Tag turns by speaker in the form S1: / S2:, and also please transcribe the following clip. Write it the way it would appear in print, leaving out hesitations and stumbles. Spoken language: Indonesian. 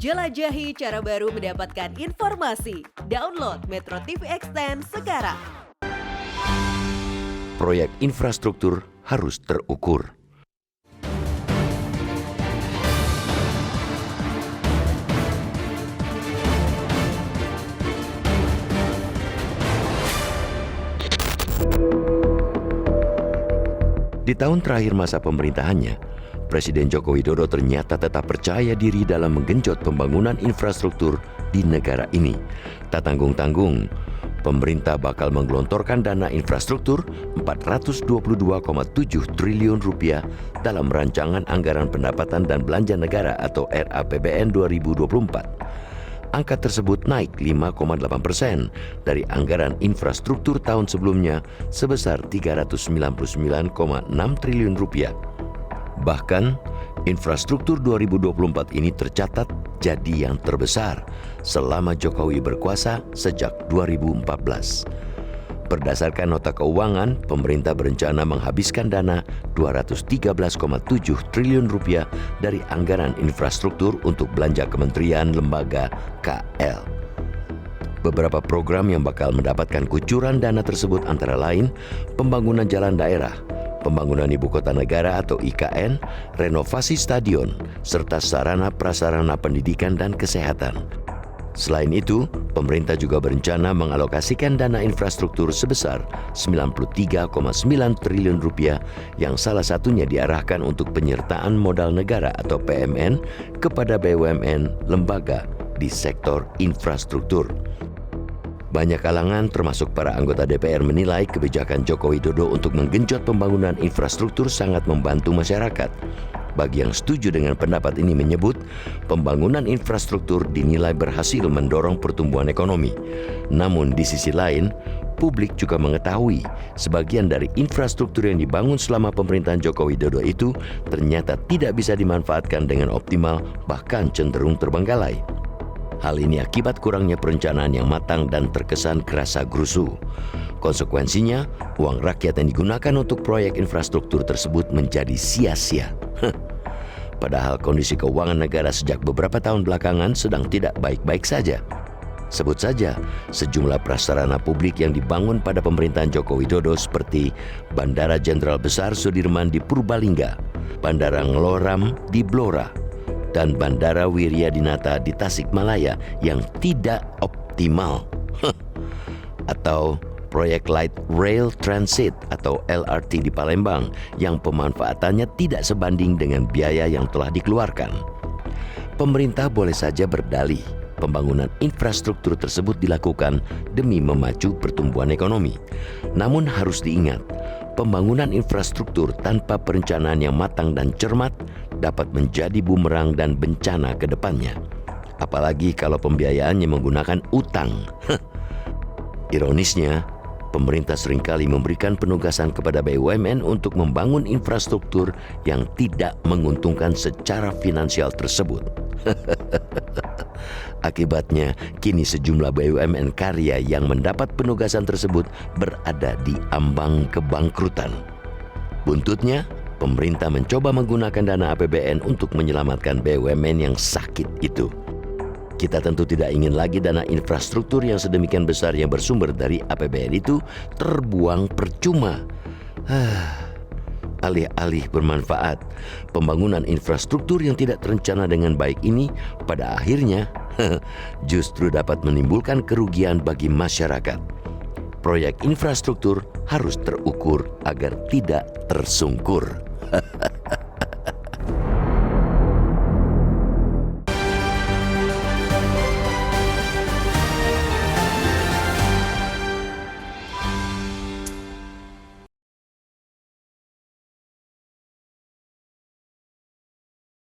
S1: Jelajahi cara baru mendapatkan informasi. Download Metro TV Extend sekarang.
S2: Proyek infrastruktur harus terukur. Di tahun terakhir masa pemerintahannya, Presiden Joko Widodo ternyata tetap percaya diri dalam menggenjot pembangunan infrastruktur di negara ini. Tak tanggung-tanggung, pemerintah bakal menggelontorkan dana infrastruktur 422,7 triliun rupiah dalam rancangan anggaran pendapatan dan belanja negara atau RAPBN 2024. Angka tersebut naik 5,8% dari anggaran infrastruktur tahun sebelumnya sebesar 399,6 triliun rupiah. Bahkan, infrastruktur 2024 ini tercatat jadi yang terbesar selama Jokowi berkuasa sejak 2014. Berdasarkan nota keuangan, pemerintah berencana menghabiskan dana 213,7 triliun rupiah dari anggaran infrastruktur untuk belanja kementerian, lembaga, KL. Beberapa program yang bakal mendapatkan kucuran dana tersebut antara lain pembangunan jalan daerah, pembangunan ibu kota negara atau IKN, renovasi stadion, serta sarana prasarana pendidikan dan kesehatan. Selain itu, pemerintah juga berencana mengalokasikan dana infrastruktur sebesar 93,9 triliun rupiah yang salah satunya diarahkan untuk penyertaan modal negara atau PMN kepada BUMN lembaga di sektor infrastruktur. Banyak kalangan termasuk para anggota DPR menilai kebijakan Joko Widodo untuk menggenjot pembangunan infrastruktur sangat membantu masyarakat. Bagi yang setuju dengan pendapat ini menyebut, pembangunan infrastruktur dinilai berhasil mendorong pertumbuhan ekonomi. Namun di sisi lain, publik juga mengetahui sebagian dari infrastruktur yang dibangun selama pemerintahan Joko Widodo itu ternyata tidak bisa dimanfaatkan dengan optimal, bahkan cenderung terbengkalai. Hal ini akibat kurangnya perencanaan yang matang dan terkesan gerasa-gerusu. Konsekuensinya, uang rakyat yang digunakan untuk proyek infrastruktur tersebut menjadi sia-sia. Padahal kondisi keuangan negara sejak beberapa tahun belakangan sedang tidak baik-baik saja. Sebut saja sejumlah prasarana publik yang dibangun pada pemerintahan Joko Widodo seperti Bandara Jenderal Besar Sudirman di Purbalingga, Bandara Ngeloram di Blora, dan Bandara Wiryadinata di Tasikmalaya yang tidak optimal. Atau proyek Light Rail Transit atau LRT di Palembang yang pemanfaatannya tidak sebanding dengan biaya yang telah dikeluarkan. Pemerintah boleh saja berdalih pembangunan infrastruktur tersebut dilakukan demi memacu pertumbuhan ekonomi. Namun harus diingat, pembangunan infrastruktur tanpa perencanaan yang matang dan cermat dapat menjadi bumerang dan bencana ke depannya. Apalagi kalau pembiayaannya menggunakan utang. Ironisnya, pemerintah seringkali memberikan penugasan kepada BUMN untuk membangun infrastruktur yang tidak menguntungkan secara finansial tersebut. Akibatnya, kini sejumlah BUMN karya yang mendapat penugasan tersebut berada di ambang kebangkrutan. Buntutnya, pemerintah mencoba menggunakan dana APBN untuk menyelamatkan BUMN yang sakit itu. Kita tentu tidak ingin lagi dana infrastruktur yang sedemikian besar yang bersumber dari APBN itu terbuang percuma. Alih-alih bermanfaat, pembangunan infrastruktur yang tidak terencana dengan baik ini pada akhirnya justru dapat menimbulkan kerugian bagi masyarakat. Proyek infrastruktur harus terukur agar tidak tersungkur.